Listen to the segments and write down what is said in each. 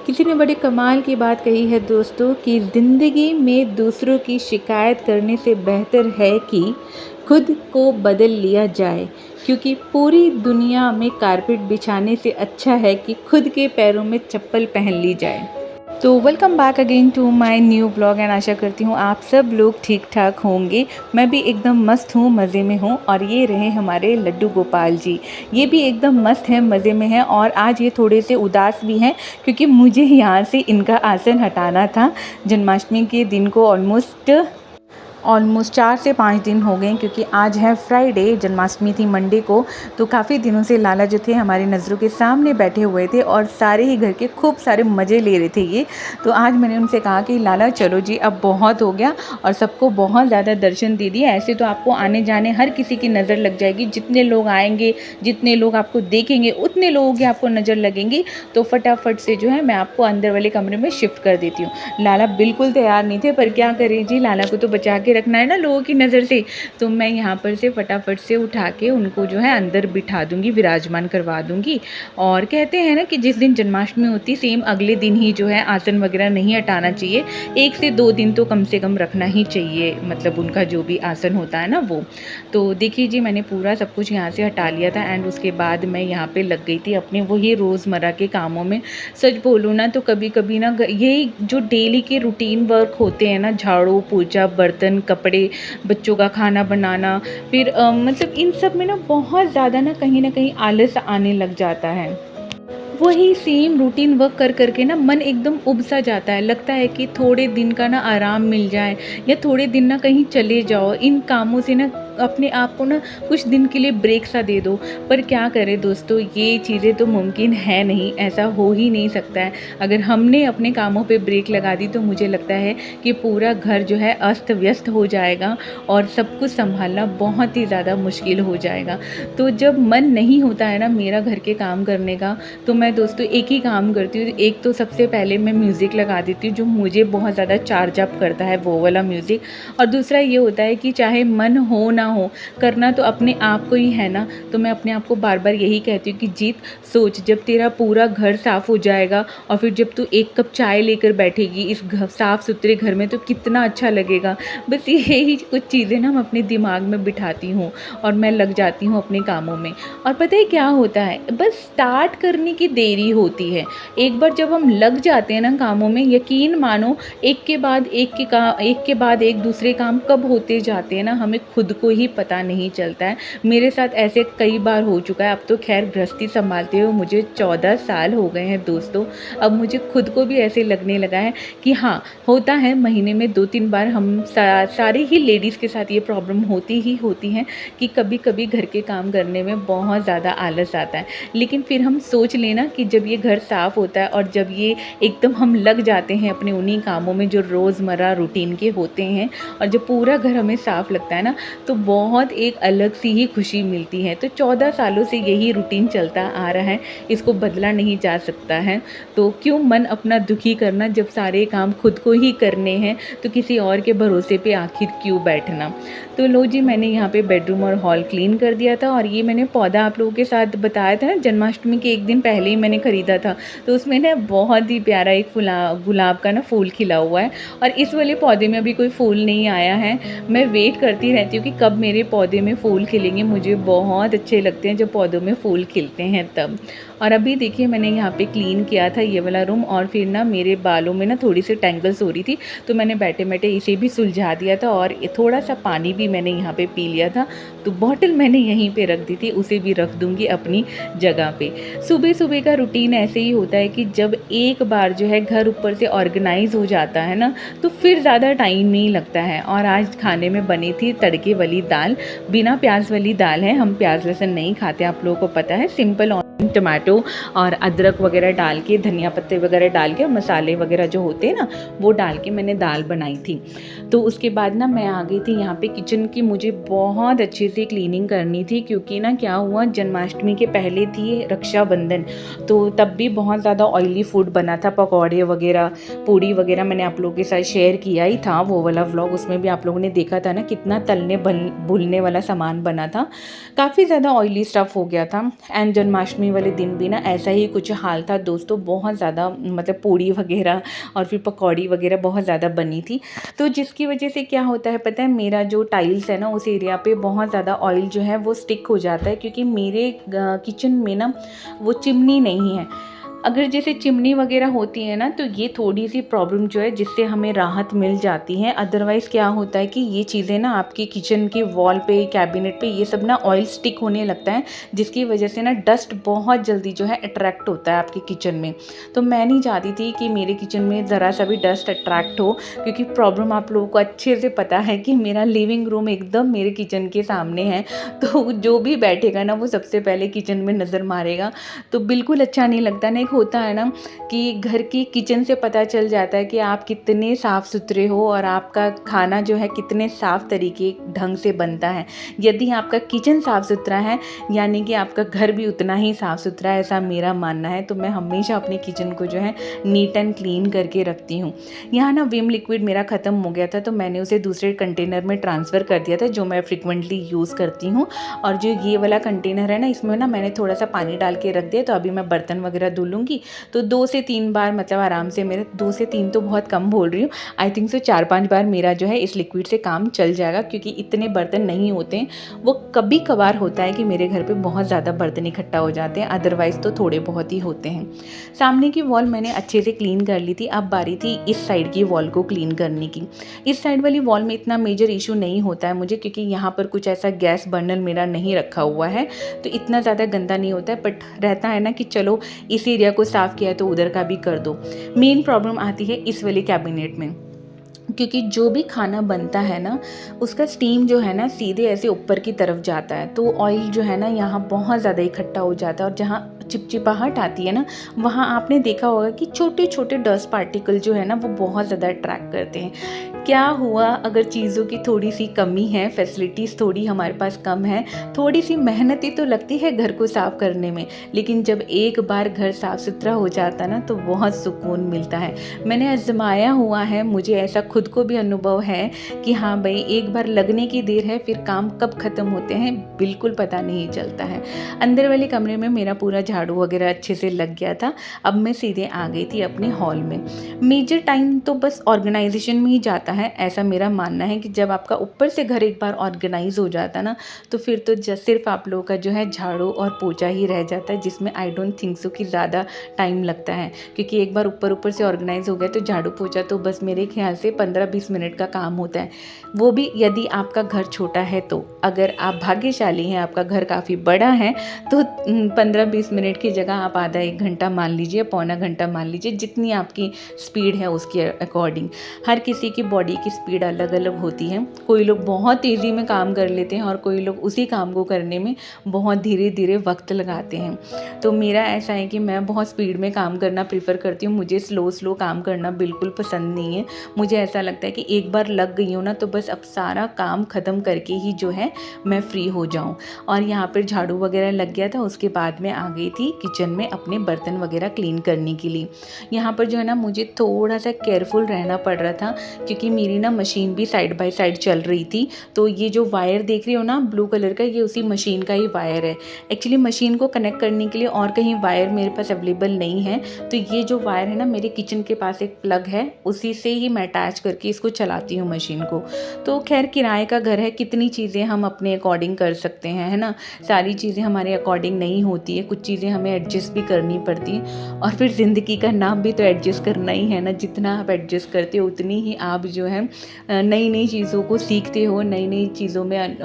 किसी ने बड़े कमाल की बात कही है दोस्तों कि ज़िंदगी में दूसरों की शिकायत करने से बेहतर है कि खुद को बदल लिया जाए, क्योंकि पूरी दुनिया में कारपेट बिछाने से अच्छा है कि खुद के पैरों में चप्पल पहन ली जाए। तो welcome back again to my new blog and आशा करती हूँ आप सब लोग ठीक ठाक होंगे। मैं भी एकदम मस्त हूँ, मज़े में हूँ। और ये रहे हमारे लड्डू गोपाल जी, ये भी एकदम मस्त हैं, मज़े में हैं। और आज ये थोड़े से उदास भी हैं क्योंकि मुझे यहाँ से इनका आसन हटाना था। जन्माष्टमी के दिन को ऑलमोस्ट 4 से 5 दिन हो गए, क्योंकि आज है फ्राइडे, जन्माष्टमी थी मंडे को। तो काफ़ी दिनों से लाला जो थे हमारी नज़रों के सामने बैठे हुए थे और सारे ही घर के खूब सारे मज़े ले रहे थे ये। तो आज मैंने उनसे कहा कि लाला चलो जी, अब बहुत हो गया और सबको बहुत ज़्यादा दर्शन दे दिए। ऐसे तो आपको आने जाने हर किसी की नज़र लग जाएगी, जितने लोग आएंगे, जितने लोग आपको देखेंगे, उतने लोगों की आपको नज़र लगेंगी। तो फटाफट से जो है मैं आपको अंदर वाले कमरे में शिफ्ट कर देती हूँ। लाला बिल्कुल तैयार नहीं थे, पर क्या करें जी, लाला को तो बचा के रखना है ना लोगों की नज़र से। तो मैं यहाँ पर से फटाफट से उठा के उनको जो है अंदर बिठा दूँगी, विराजमान करवा दूँगी। और कहते हैं ना कि जिस दिन जन्माष्टमी होती सेम अगले दिन ही जो है आसन वगैरह नहीं हटाना चाहिए, 1 से 2 दिन तो कम से कम रखना ही चाहिए, मतलब उनका जो भी आसन होता है ना वो। तो देखिए जी, मैंने पूरा सब कुछ यहाँ से हटा लिया था एंड उसके बाद मैं यहाँ पे लग गई थी अपने वही रोज़मर्रा के कामों में। सच बोलूँ ना तो कभी-कभी ना ये जो डेली के रूटीन वर्क होते हैं ना, झाड़ू, पोछा, बर्तन, कपड़े, बच्चों का खाना बनाना, फिर मतलब इन सब में ना बहुत ज़्यादा ना कहीं न कहीं आलस आने लग जाता है। वही सेम रूटीन वर्क कर कर के ना मन एकदम उब सा जाता है। लगता है कि थोड़े दिन का ना आराम मिल जाए या थोड़े दिन ना कहीं चले जाओ, इन कामों से ना अपने आप को ना कुछ दिन के लिए ब्रेक सा दे दो। पर क्या करें दोस्तों, ये चीज़ें तो मुमकिन है नहीं, ऐसा हो ही नहीं सकता है। अगर हमने अपने कामों पे ब्रेक लगा दी तो मुझे लगता है कि पूरा घर जो है अस्त व्यस्त हो जाएगा और सब कुछ सँभालना बहुत ही ज़्यादा मुश्किल हो जाएगा। तो जब मन नहीं होता है ना मेरा घर के काम करने का, तो मैं दोस्तों एक ही काम करती हूँ। एक तो सबसे पहले मैं म्यूज़िक लगा देती हूँ जो मुझे बहुत ज़्यादा चार्ज अप करता है, वो वाला म्यूज़िक। और दूसरा ये होता है कि चाहे मन हो ना हो, करना तो अपने आप को ही है ना। तो मैं अपने आप को बार बार यही कहती हूँ कि जीत, सोच जब तेरा पूरा घर साफ़ हो जाएगा और फिर जब तू एक कप चाय लेकर बैठेगी इस साफ़ सुथरे घर में, तो कितना अच्छा लगेगा। बस यही कुछ चीज़ें ना मैं अपने दिमाग में बिठाती हूँ और मैं लग जाती हूँ अपने कामों में। और पता है क्या होता है, बस स्टार्ट करने की देरी होती है। एक बार जब हम लग जाते हैं ना कामों में, यकीन मानो एक के बाद एक दूसरे काम कब होते जाते हैं ना, हमें खुद को ही पता नहीं चलता है। मेरे साथ ऐसे कई बार हो चुका है। अब तो खैर गृहस्थी संभालते हुए मुझे 14 साल हो गए हैं दोस्तों। अब मुझे खुद को भी ऐसे लगने लगा है कि हाँ, होता है महीने में 2-3 बार हम सारे ही लेडीज़ के साथ ये प्रॉब्लम होती ही होती है कि कभी-कभी घर के काम करने में बहुत ज़्यादा आलस आता है। लेकिन फिर हम सोच लेना कि जब ये घर साफ़ होता है और जब ये एकदम हम लग जाते हैं अपने उन्हीं कामों में जो रोज़मर्रा रूटीन के होते हैं, और जब पूरा घर हमें साफ़ लगता है ना, तो बहुत एक अलग सी ही खुशी मिलती है। तो 14 सालों से यही रूटीन चलता आ रहा है, इसको बदला नहीं जा सकता है। तो क्यों मन अपना दुखी करना, जब सारे काम खुद को ही करने हैं, तो किसी और के भरोसे पे आखिर क्यों बैठना। तो लो जी, मैंने यहाँ पे बेडरूम और हॉल क्लीन कर दिया था। और ये मैंने पौधा आप लोगों के साथ बताया था ना, जन्माष्टमी के एक दिन पहले ही मैंने ख़रीदा था। तो उसमें ना बहुत ही प्यारा एक गुलाब का ना फूल खिला हुआ है, और इस वाले पौधे में अभी कोई फूल नहीं आया है। मैं वेट करती रहती हूँ कि कब मेरे पौधे में फूल खिलेंगे। मुझे बहुत अच्छे लगते हैं जब पौधों में फूल खिलते हैं तब। और अभी देखिए मैंने यहाँ पे क्लीन किया था ये वाला रूम, और फिर ना मेरे बालों में ना थोड़ी सी टेंगल्स हो रही थी, तो मैंने बैठे-बैठे इसे भी सुलझा दिया था। और थोड़ा सा पानी भी मैंने यहाँ पे पी लिया था। तो बॉटल मैंने यहीं पे रख दी थी, उसे भी रख दूँगी अपनी जगह पे। सुबह-सुबह का रूटीन ऐसे ही होता है कि जब एक बार जो है घर ऊपर से ऑर्गेनाइज़ हो जाता है ना, तो फिर ज़्यादा टाइम नहीं लगता है। और आज खाने में बनी थी तड़के वाली दाल, बिना प्याज़ वाली दाल है। हम प्याज़ लहसुन नहीं खाते, आप लोगों को पता है। सिंपल टमाटो और अदरक वगैरह डाल के, धनिया पत्ते वगैरह डाल के, मसाले वगैरह जो होते हैं ना, वो डाल के मैंने दाल बनाई थी। तो उसके बाद ना मैं आ गई थी यहाँ पे किचन की। मुझे बहुत अच्छे से क्लीनिंग करनी थी, क्योंकि ना क्या हुआ, जन्माष्टमी के पहले थी रक्षाबंधन, तो तब भी बहुत ज़्यादा ऑयली फूड बना था, पकौड़े वगैरह, पूड़ी वगैरह। मैंने आप लोगों के साथ शेयर किया ही था वो वाला व्लॉग, उसमें भी आप लोगों ने देखा था ना कितना तलने भूलने वाला सामान बना था। काफ़ी ज़्यादा ऑयली स्टफ़ हो गया था एंड जन्माष्टमी वाले दिन भी ना ऐसा ही कुछ हाल था दोस्तों, बहुत ज़्यादा मतलब पूड़ी वगैरह और फिर पकौड़ी वगैरह बहुत ज़्यादा बनी थी। तो जिसकी वजह से क्या होता है पता है, मेरा जो टाइल्स है ना उस एरिया पे बहुत ज़्यादा ऑयल जो है वो स्टिक हो जाता है, क्योंकि मेरे किचन में ना वो चिमनी नहीं है। अगर जैसे चिमनी वगैरह होती है ना तो ये थोड़ी सी प्रॉब्लम जो है जिससे हमें राहत मिल जाती है। अदरवाइज़ क्या होता है कि ये चीज़ें ना आपके किचन के वॉल पे, कैबिनेट पे ये सब ना ऑयल स्टिक होने लगता है, जिसकी वजह से ना डस्ट बहुत जल्दी जो है अट्रैक्ट होता है आपके किचन में। तो मैं नहीं चाहती थी कि मेरे किचन में ज़रा सा भी डस्ट अट्रैक्ट हो, क्योंकि प्रॉब्लम आप लोगों को अच्छे से पता है कि मेरा लिविंग रूम एकदम मेरे किचन के सामने है। तो जो भी बैठेगा ना वो सबसे पहले किचन में नज़र मारेगा, तो बिल्कुल अच्छा नहीं लगता ना। होता है ना कि घर की किचन से पता चल जाता है कि आप कितने साफ़ सुथरे हो और आपका खाना जो है कितने साफ़ तरीके ढंग से बनता है। यदि आपका किचन साफ़ सुथरा है यानी कि आपका घर भी उतना ही साफ़ सुथरा है, ऐसा मेरा मानना है। तो मैं हमेशा अपने किचन को जो है नीट एंड क्लीन करके रखती हूँ। यहाँ ना विम लिक्विड मेरा ख़त्म हो गया था, तो मैंने उसे दूसरे कंटेनर में ट्रांसफ़र कर दिया था जो मैं फ्रिक्वेंटली यूज़ करती हूँ। और जो ये वाला कंटेनर है ना, इसमें ना मैंने थोड़ा सा पानी डाल के रख दिया, तो अभी मैं बर्तन वगैरह धुल लूँगी तो 2 से 3 बार मतलब आराम से, मेरे 2 से 3 तो बहुत कम बोल रही हूँ, आई थिंक सो 4-5 बार मेरा जो है इस लिक्विड से काम चल जाएगा, क्योंकि इतने बर्तन नहीं होते हैं। वो कभी कभार होता है कि मेरे घर पे बहुत ज़्यादा बर्तन इकट्ठा हो जाते हैं, अदरवाइज़ तो थोड़े बहुत ही होते हैं। सामने की वॉल मैंने अच्छे से क्लीन कर ली थी, अब बारी थी इस साइड की वॉल को क्लीन करने की। इस साइड वाली वॉल में इतना मेजर इशू नहीं होता है मुझे, क्योंकि यहाँ पर कुछ ऐसा गैस बर्नर मेरा नहीं रखा हुआ है, तो इतना ज़्यादा गंदा नहीं होता है। बट रहता है ना कि चलो इस एरिया को साफ़ किया है तो उधर का भी कर दो। मेन प्रॉब्लम आती है इस वाले कैबिनेट में, क्योंकि जो भी खाना बनता है ना उसका स्टीम जो है ना सीधे ऐसे ऊपर की तरफ जाता है, तो ऑयल जो है ना यहाँ बहुत ज़्यादा इकट्ठा हो जाता है, और जहाँ चिपचिपाहट आती है ना वहाँ आपने देखा होगा कि छोटे छोटे डस्ट पार्टिकल जो है ना वो बहुत ज़्यादा अट्रैक्ट करते हैं। क्या हुआ अगर चीज़ों की थोड़ी सी कमी है, फैसिलिटीज़ थोड़ी हमारे पास कम है, थोड़ी सी मेहनती तो लगती है घर को साफ़ करने में, लेकिन जब एक बार घर साफ़ सुथरा हो जाता ना तो बहुत सुकून मिलता है। मैंने आजमाया हुआ है, मुझे ऐसा खुद को भी अनुभव है कि हाँ भाई एक बार लगने की देर है, फिर काम कब ख़त्म होते हैं बिल्कुल पता नहीं चलता है। अंदर वाले कमरे में मेरा पूरा झाड़ू वगैरह अच्छे से लग गया था। अब मैं सीधे आ गई थी अपने हॉल में। मेजर टाइम तो बस ऑर्गेनाइजेशन में ही जाता है, ऐसा मेरा मानना है कि जब आपका ऊपर से घर एक बार ऑर्गेनाइज हो जाता ना तो फिर तो सिर्फ आप लोगों का जो है झाड़ू और पोछा ही रह जाता है, जिसमें आई डोंट थिंक सो कि ज़्यादा टाइम लगता है, क्योंकि एक बार ऊपर ऊपर से ऑर्गेनाइज हो गया तो झाड़ू पोछा तो बस मेरे ख्याल से 15-20 मिनट का काम होता है, वो भी यदि आपका घर छोटा है तो। अगर आप भाग्यशाली हैं, आपका घर काफ़ी बड़ा है, तो 15-20 मिनट की जगह आप आधा 1 घंटा मान लीजिए, पौना घंटा मान लीजिए, जितनी आपकी स्पीड है उसके अकॉर्डिंग। हर किसी की बॉडी की स्पीड अलग अलग होती है, कोई लोग बहुत तेज़ी में काम कर लेते हैं और कोई लोग उसी काम को करने में बहुत धीरे धीरे वक्त लगाते हैं। तो मेरा ऐसा है कि मैं बहुत स्पीड में काम करना प्रीफर करती हूँ, मुझे स्लो काम करना बिल्कुल पसंद नहीं है। मुझे ऐसा लगता है कि एक बार लग गई हूँ ना तो बस अब सारा काम ख़त्म करके ही जो है मैं फ्री हो जाऊँ। और यहाँ पर झाड़ू वगैरह लग गया था, उसके बाद मैं आ गई थी किचन में अपने बर्तन वगैरह क्लीन करने के लिए। यहाँ पर जो है ना मुझे थोड़ा सा केयरफुल रहना पड़ रहा था, क्योंकि मेरी ना मशीन भी साइड बाय साइड चल रही थी। तो ये जो वायर देख रही हो ना ब्लू कलर का, ये उसी मशीन का ही वायर है। एक्चुअली मशीन को कनेक्ट करने के लिए और कहीं वायर मेरे पास अवेलेबल नहीं है, तो ये जो वायर है ना मेरे किचन के पास एक प्लग है, उसी से ही मैं अटैच करके इसको चलाती हूँ मशीन को। तो खैर किराए का घर है, कितनी चीज़ें हम अपने अकॉर्डिंग कर सकते हैं, है ना। सारी चीज़ें हमारे अकॉर्डिंग नहीं होती है, कुछ चीज़ें हमें एडजस्ट भी करनी पड़ती हैं। और फिर ज़िंदगी का नाम भी तो एडजस्ट करना ही है ना, जितना आप एडजस्ट करते हो उतनी ही आप जो है नई नई चीज़ों को सीखते हो, नई नई चीज़ों में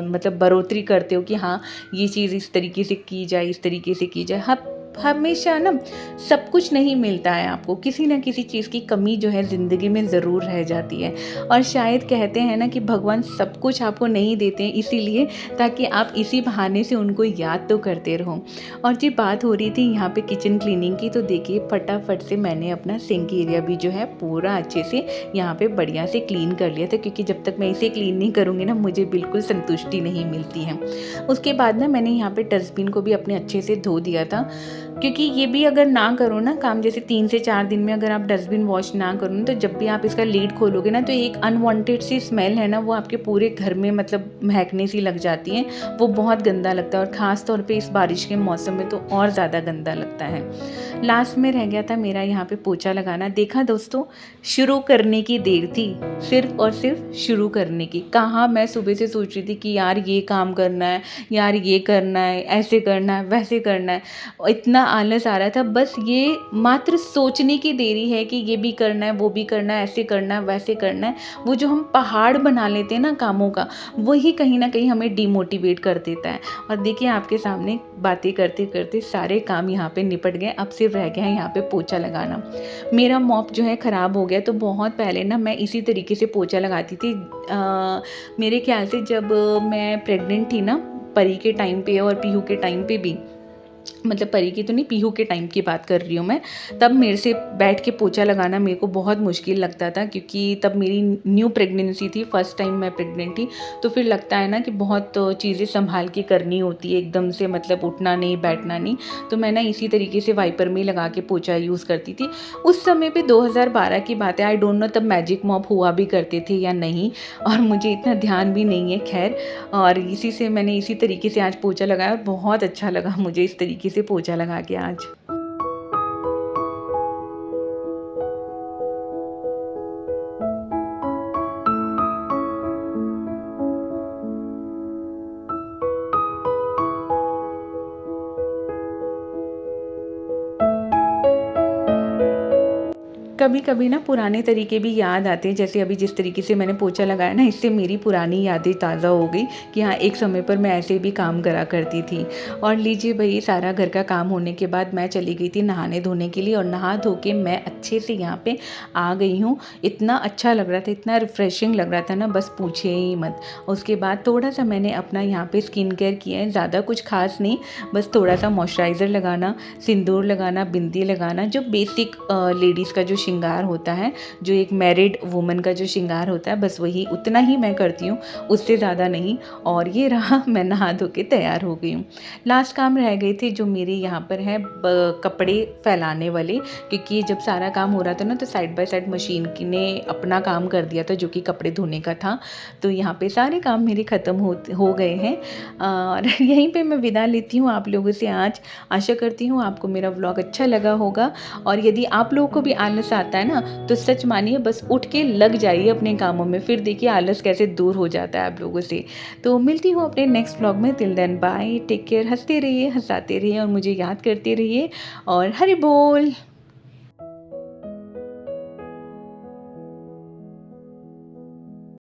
मतलब बढ़ोतरी करते हो कि हाँ ये चीज़ इस तरीके से की जाए, इस तरीके से की जाए। हमेशा ना सब कुछ नहीं मिलता है आपको, किसी ना किसी चीज़ की कमी जो है ज़िंदगी में ज़रूर रह जाती है। और शायद कहते हैं ना कि भगवान सब कुछ आपको नहीं देते हैं इसीलिए, ताकि आप इसी बहाने से उनको याद तो करते रहो। और जी बात हो रही थी यहाँ पे किचन क्लीनिंग की, तो देखिए फटाफट से मैंने अपना सिंक एरिया भी जो है पूरा अच्छे से यहाँ पे बढ़िया से क्लीन कर लिया था, क्योंकि जब तक मैं इसे क्लीन नहीं करूँगी ना मुझे बिल्कुल संतुष्टि नहीं मिलती है। उसके बाद ना मैंने यहाँ पे डस्टबिन को भी अपने अच्छे से धो दिया था। क्योंकि ये भी अगर ना करो ना काम, जैसे 3 से 4 दिन में अगर आप डस्टबिन वॉश ना करो ना, तो जब भी आप इसका लीड खोलोगे ना, तो एक अनवांटेड सी स्मेल है ना, वो आपके पूरे घर में मतलब महकने सी लग जाती है। वो बहुत गंदा लगता है, और ख़ास तौर पे इस बारिश के मौसम में तो और ज़्यादा गंदा लगता है। लास्ट में रह गया था मेरा यहाँ पे पोछा लगाना। देखा दोस्तों, शुरू करने की देर थी, सिर्फ़ और सिर्फ शुरू करने की। कहाँ मैं सुबह से सोच रही थी कि यार ये काम करना है, यार ये करना है, ऐसे करना है, वैसे करना है। इतना आलस आ रहा था, बस ये मात्र सोचने की देरी है कि ये भी करना है, वो भी करना है, ऐसे करना है, वैसे करना है। वो जो हम पहाड़ बना लेते हैं ना कामों का, वही कहीं न कहीं हमें डिमोटिवेट कर देता है। और देखिए आपके सामने बातें करते-करते सारे काम यहाँ पे निपट गए। अब सिर्फ रह गया है यहाँ पे पोछा लगाना। मेरा मॉप जो है ख़राब हो गया, तो बहुत पहले ना मैं इसी तरीके से पोछा लगाती थी। मेरे ख़्याल से जब मैं प्रेग्नेंट थी ना, परी के टाइम पे और पीहू के टाइम पे भी, मतलब परी की तो नहीं, पीहू के टाइम की बात कर रही हूँ मैं। तब मेरे से बैठ के पोछा लगाना मेरे को बहुत मुश्किल लगता था, क्योंकि तब मेरी न्यू प्रेगनेंसी थी, फर्स्ट टाइम मैं प्रेग्नेंट थी। तो फिर लगता है ना कि बहुत चीज़ें संभाल के करनी होती है, एकदम से मतलब उठना नहीं, बैठना नहीं। तो मैं ना इसी तरीके से वाइपर में लगा के पोछा यूज़ करती थी। उस समय पे 2012 की बात है, आई डोंट नो तब मैजिक मॉप हुआ भी करते थे या नहीं, और मुझे इतना ध्यान भी नहीं है, खैर। और इसी से मैंने इसी तरीके से आज पोछा लगाया, और बहुत अच्छा लगा मुझे इस तरीके से पोछा लगा के आज। कभी-कभी ना पुराने तरीके भी याद आते हैं, जैसे अभी जिस तरीके से मैंने पोछा लगाया ना, इससे मेरी पुरानी यादें ताज़ा हो गई कि हाँ, एक समय पर मैं ऐसे भी काम करा करती थी। और लीजिए भई, सारा घर का काम होने के बाद मैं चली गई थी नहाने-धोने के लिए, और नहा धो के मैं अच्छे से यहाँ पे आ गई हूँ। इतना अच्छा लग रहा था, इतना रिफ्रेशिंग लग रहा था ना, बस पूछिए ही मत। उसके बाद थोड़ा-सा मैंने अपना यहाँ पे स्किन केयर किया है, ज़्यादा कुछ ख़ास नहीं, बस थोड़ा-सा मॉइस्चराइज़र लगाना, सिंदूर लगाना, बिंदी लगाना, जो बेसिक लेडीज़ का जो श्रृंगार होता है, जो एक मैरिड वुमन का जो श्रृंगार होता है, बस वही उतना ही मैं करती हूँ, उससे ज़्यादा नहीं। और ये रहा, मैं नहा धो के तैयार हो गई हूँ। लास्ट काम रह गए थे जो मेरे यहाँ पर है, कपड़े फैलाने वाले, क्योंकि जब सारा काम हो रहा था ना, तो साइड बाय साइड मशीन की ने अपना काम कर दिया था, जो कि कपड़े धोने का था। तो यहाँ पे सारे काम मेरे ख़त्म हो गए हैं, और यहीं पे मैं विदा लेती हूँ आप लोगों से आज। आशा करती हूँ आपको मेरा व्लॉग अच्छा लगा होगा, और यदि आप लोगों को भी आलस आता है ना, तो सच मानिए, बस उठ के लग जाइए अपने कामों में, फिर देखिए आलस कैसे दूर हो जाता है आप लोगों से। तो मिलती हूँ अपने नेक्स्ट व्लॉग में। Till then bye, take care, हंसते रहिए, हंसाते रहिए, और मुझे याद करते रहिए, और हरि बोल।